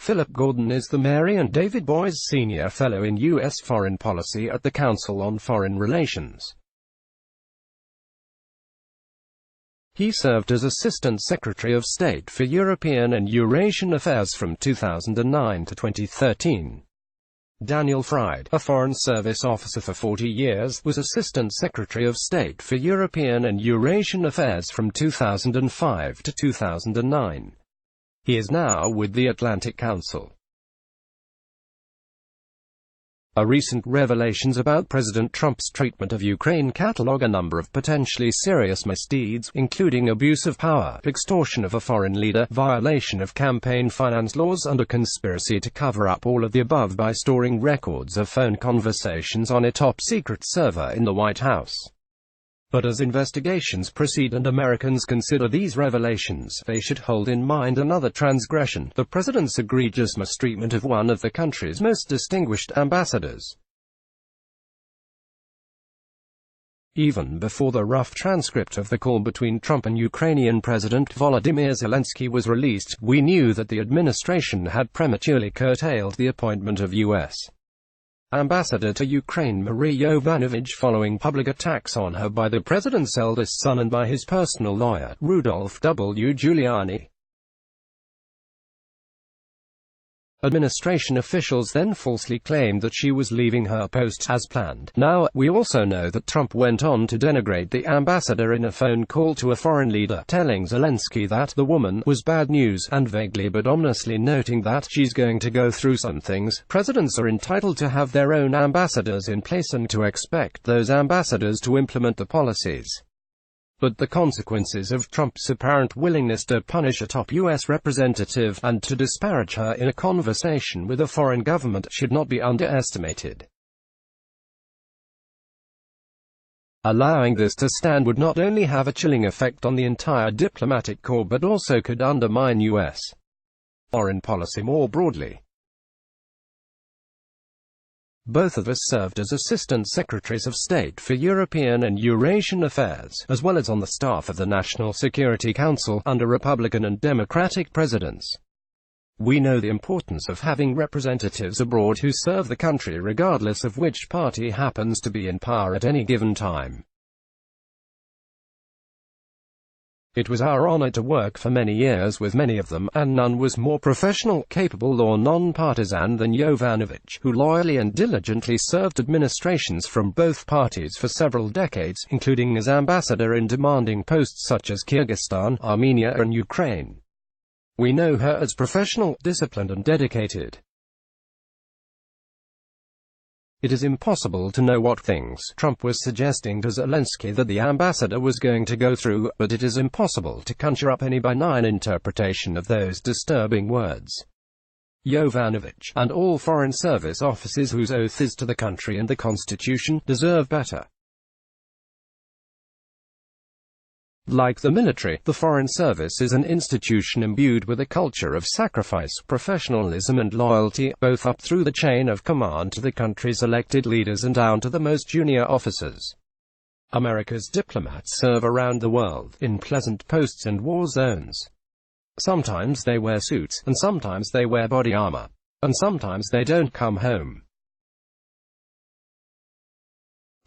Philip Gordon is the Mary and David Boies Senior Fellow in U.S. Foreign Policy at the Council on Foreign Relations. He served as Assistant Secretary of State for European and Eurasian Affairs from 2009 to 2013. Daniel Fried, a Foreign Service officer for 40 years, was Assistant Secretary of State for European and Eurasian Affairs from 2005 to 2009. He is now with the Atlantic Council. Recent revelations about President Trump's treatment of Ukraine catalog a number of potentially serious misdeeds, including abuse of power, extortion of a foreign leader, violation of campaign finance laws, and a conspiracy to cover up all of the above by storing records of phone conversations on a top-secret server in the White House. But as investigations proceed and Americans consider these revelations, they should hold in mind another transgression: the president's egregious mistreatment of one of the country's most distinguished ambassadors. Even before the rough transcript of the call between Trump and Ukrainian President Volodymyr Zelensky was released, we knew that the administration had prematurely curtailed the appointment of U.S. Ambassador to Ukraine Marie Yovanovitch following public attacks on her by the president's eldest son and by his personal lawyer, Rudolph W. Giuliani. Administration officials then falsely claimed that she was leaving her post as planned. Now, we also know that Trump went on to denigrate the ambassador in a phone call to a foreign leader, telling Zelensky that the woman was bad news, and vaguely but ominously noting that she's going to go through some things. Presidents are entitled to have their own ambassadors in place and to expect those ambassadors to implement the policies. But the consequences of Trump's apparent willingness to punish a top U.S. representative, and to disparage her in a conversation with a foreign government, should not be underestimated. Allowing this to stand would not only have a chilling effect on the entire diplomatic corps but also could undermine U.S. foreign policy more broadly. Both of us served as Assistant Secretaries of State for European and Eurasian Affairs, as well as on the staff of the National Security Council, under Republican and Democratic presidents. We know the importance of having representatives abroad who serve the country regardless of which party happens to be in power at any given time. It was our honor to work for many years with many of them, and none was more professional, capable or non-partisan than Yovanovitch, who loyally and diligently served administrations from both parties for several decades, including as ambassador in demanding posts such as Kyrgyzstan, Armenia and Ukraine. We know her as professional, disciplined and dedicated. It is impossible to know what things Trump was suggesting to Zelensky that the ambassador was going to go through, but it is impossible to conjure up any benign interpretation of those disturbing words. Yovanovitch, and all Foreign Service officers whose oath is to the country and the Constitution, deserve better. Like the military, the Foreign Service is an institution imbued with a culture of sacrifice, professionalism and loyalty, both up through the chain of command to the country's elected leaders and down to the most junior officers. America's diplomats serve around the world, in pleasant posts and war zones. Sometimes they wear suits, and sometimes they wear body armor. And sometimes they don't come home.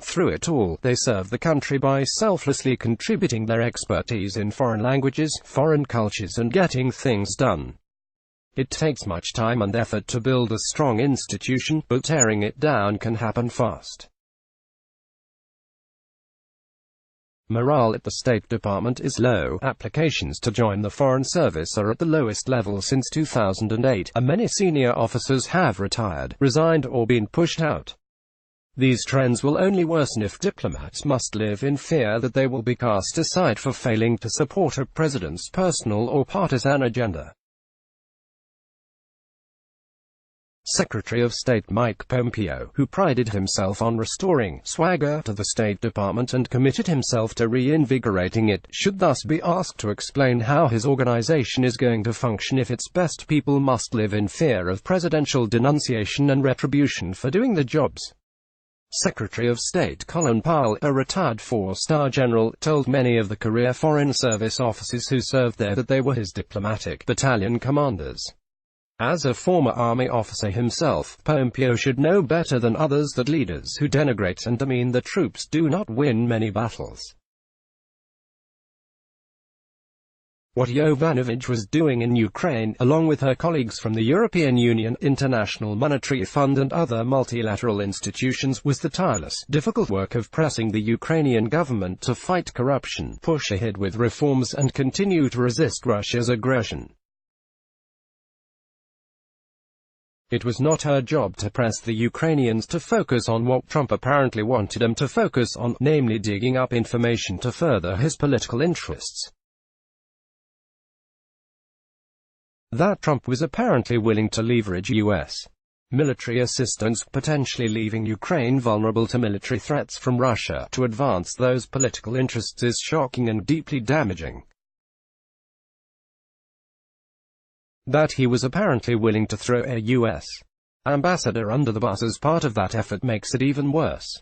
Through it all, they serve the country by selflessly contributing their expertise in foreign languages, foreign cultures and getting things done. It takes much time and effort to build a strong institution, but tearing it down can happen fast. Morale at the State Department is low. Applications to join the Foreign Service are at the lowest level since 2008, and many senior officers have retired, resigned or been pushed out. These trends will only worsen if diplomats must live in fear that they will be cast aside for failing to support a president's personal or partisan agenda. Secretary of State Mike Pompeo, who prided himself on restoring swagger to the State Department and committed himself to reinvigorating it, should thus be asked to explain how his organization is going to function if its best people must live in fear of presidential denunciation and retribution for doing the jobs. Secretary of State Colin Powell, a retired four-star general, told many of the career Foreign Service officers who served there that they were his diplomatic battalion commanders. As a former army officer himself, Pompeo should know better than others that leaders who denigrate and demean the troops do not win many battles. What Yovanovitch was doing in Ukraine, along with her colleagues from the European Union, International Monetary Fund and other multilateral institutions, was the tireless, difficult work of pressing the Ukrainian government to fight corruption, push ahead with reforms and continue to resist Russia's aggression. It was not her job to press the Ukrainians to focus on what Trump apparently wanted them to focus on, namely digging up information to further his political interests. That Trump was apparently willing to leverage U.S. military assistance, potentially leaving Ukraine vulnerable to military threats from Russia, to advance those political interests is shocking and deeply damaging. That he was apparently willing to throw a U.S. ambassador under the bus as part of that effort makes it even worse.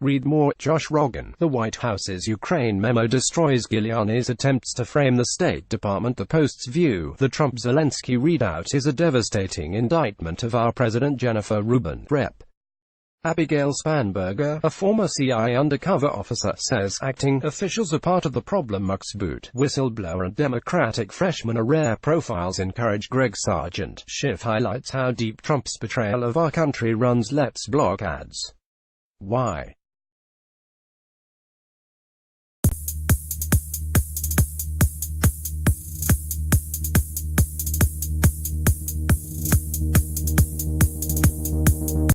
Read more. Josh Rogin. The White House's Ukraine memo destroys Giuliani's attempts to frame the State Department. The Post's view, the Trump-Zelensky readout is a devastating indictment of our president. Jennifer Rubin. Rep. Abigail Spanberger, a former CIA undercover officer, says acting officials are part of the problem. Muxboot. Whistleblower and Democratic freshman are rare profiles. Encourage. Greg Sargent. Schiff highlights how deep Trump's betrayal of our country runs. Let's block ads. Why?